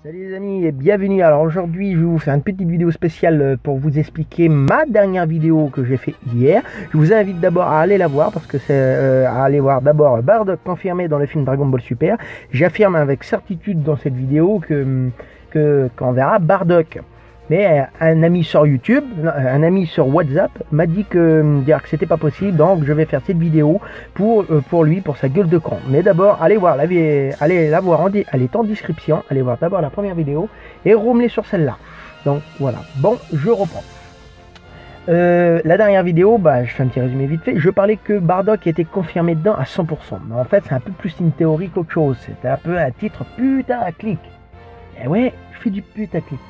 Salut les amis et bienvenue. Alors aujourd'hui je vais vous faire une petite vidéo spéciale pour vous expliquer ma dernière vidéo que j'ai fait hier. Je vous invite d'abord à aller la voir parce que c'est à aller voir d'abord Bardock confirmé dans le film Dragon Ball Super. J'affirme avec certitude dans cette vidéo qu'on verra Bardock. Mais un ami sur YouTube, un ami sur WhatsApp m'a dit que c'était pas possible, donc je vais faire cette vidéo pour lui, pour sa gueule de con. Mais d'abord, allez voir elle est en description, allez voir d'abord la première vidéo et remettez sur celle-là. Donc voilà, bon, je reprends. La dernière vidéo, je fais un petit résumé vite fait. Je parlais que Bardock était confirmé dedans à 100%. Mais en fait, c'est un peu plus une théorie qu'autre chose. C'était un peu un titre putaclic. Et ouais, je fais du putaclic.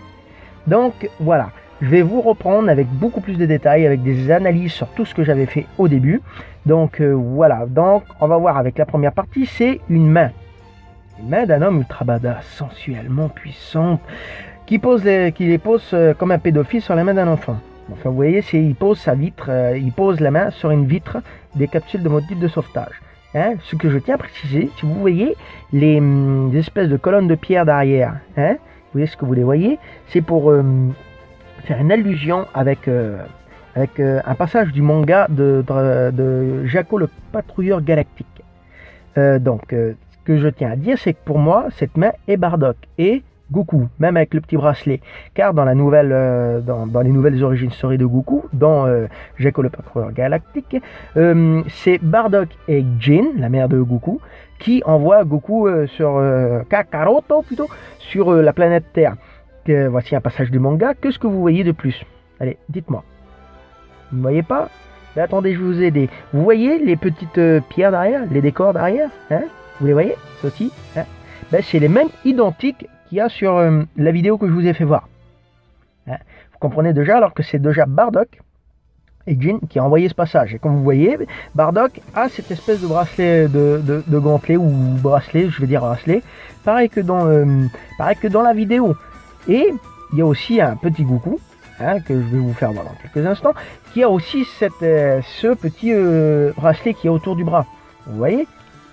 Donc voilà, je vais vous reprendre avec beaucoup plus de détails, avec des analyses sur tout ce que j'avais fait au début. Donc voilà, donc on va voir avec la première partie, c'est une main. Une main d'un homme ultra badass, sensuellement puissante, qui les pose comme un pédophile sur la main d'un enfant. Enfin vous voyez, il pose il pose la main sur une vitre des capsules de module de sauvetage. Hein, ce que je tiens à préciser, si vous voyez les espèces de colonnes de pierre derrière, hein, vous voyez ce que vous les voyez, c'est pour faire une allusion avec un passage du manga de Jaco le patrouilleur galactique. Donc ce que je tiens à dire, c'est que pour moi cette main est Bardock et Goku, même avec le petit bracelet, car dans la nouvelle dans les nouvelles origines story de Goku, dans Jaco le patrouilleur galactique, c'est Bardock et Jin, la mère de Goku, qui envoie Goku sur Kakaroto plutôt, sur la planète Terre. Voici un passage du manga. Qu'est-ce que vous voyez de plus? Allez, dites-moi. Vous ne voyez pas? Mais attendez, je vais vous aider. Vous voyez les petites pierres derrière, les décors derrière, hein? Vous les voyez? Ceci, hein? C'est les mêmes identiques qu'il y a sur la vidéo que je vous ai fait voir. Hein? Vous comprenez déjà, alors que c'est déjà Bardock et Jin qui a envoyé ce passage. Et comme vous voyez, Bardock a cette espèce de bracelet de gantelet, ou bracelet, je vais dire bracelet, pareil que dans la vidéo. Et il y a aussi un petit Goku, hein, que je vais vous faire voir dans quelques instants, qui a aussi ce petit bracelet qui est autour du bras. Vous voyez?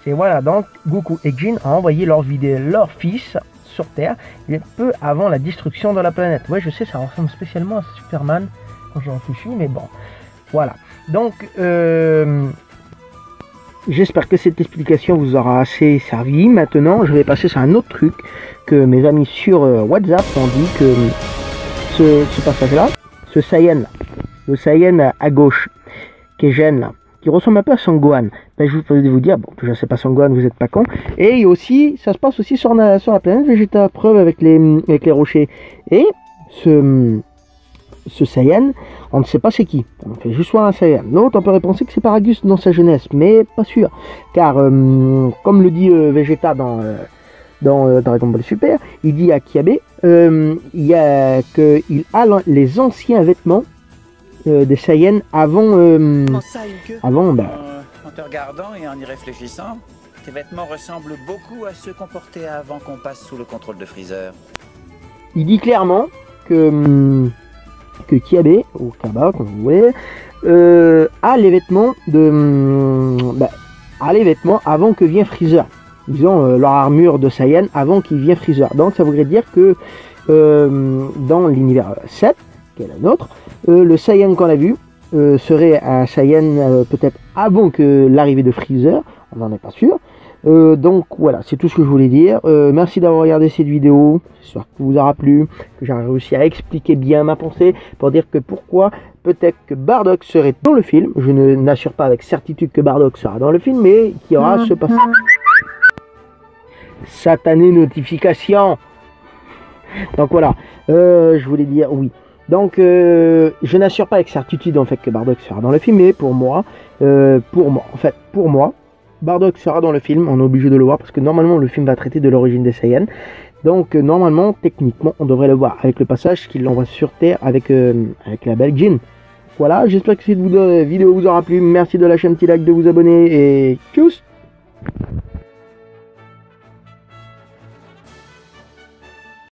C'est voilà, donc Goku et Jin ont envoyé leur fils sur Terre un peu avant la destruction de la planète. Ouais, je sais, ça ressemble spécialement à Superman quand j'y réfléchis, mais bon. Voilà, donc j'espère que cette explication vous aura assez servi. Maintenant, je vais passer sur un autre truc que mes amis sur WhatsApp ont dit que ce passage-là, ce Saiyan, le Saiyan à gauche, qui est Gen là, qui ressemble un peu à Sangohan. Je vais vous dire, bon, déjà c'est pas Sangohan, vous n'êtes pas con. Et aussi, ça se passe aussi sur la planète Vegeta, preuve avec les rochers. Et ce Saiyan, on ne sait pas c'est qui. On fait juste voir un Saiyan. L'autre, on peut penser que c'est Paragus dans sa jeunesse, mais pas sûr. Car, comme le dit Vegeta dans Dragon Ball Super, il dit à Kiabe qu'il a les anciens vêtements des Saiyans avant... En te regardant et en y réfléchissant, tes vêtements ressemblent beaucoup à ceux qu'on portait avant qu'on passe sous le contrôle de Freezer. Il dit clairement que Kiabe, ou Kaba, comme vous voulez, a les vêtements avant que vienne Freezer. Disons leur armure de Saiyan avant qu'il vienne Freezer. Donc ça voudrait dire que dans l'univers 7, qui est la nôtre, le Saiyan qu'on a vu serait un Saiyan peut-être avant que l'arrivée de Freezer, on n'en est pas sûr. Donc voilà, c'est tout ce que je voulais dire. Merci d'avoir regardé cette vidéo, j'espère que vous aura plu, que j'ai réussi à expliquer bien ma pensée, pour dire que pourquoi peut-être que Bardock serait dans le film. Je n'assure pas avec certitude que Bardock sera dans le film, mais qu'il y aura ce passage. Satanée notification. Donc voilà, je voulais dire oui. Donc je n'assure pas avec certitude en fait que Bardock sera dans le film, mais pour moi, Bardock sera dans le film, on est obligé de le voir parce que normalement le film va traiter de l'origine des Saiyans. Donc normalement, techniquement, on devrait le voir avec le passage qu'il envoie sur Terre avec la belle Jin. Voilà, j'espère que cette vidéo vous aura plu. Merci de lâcher un petit like, de vous abonner et tchuss.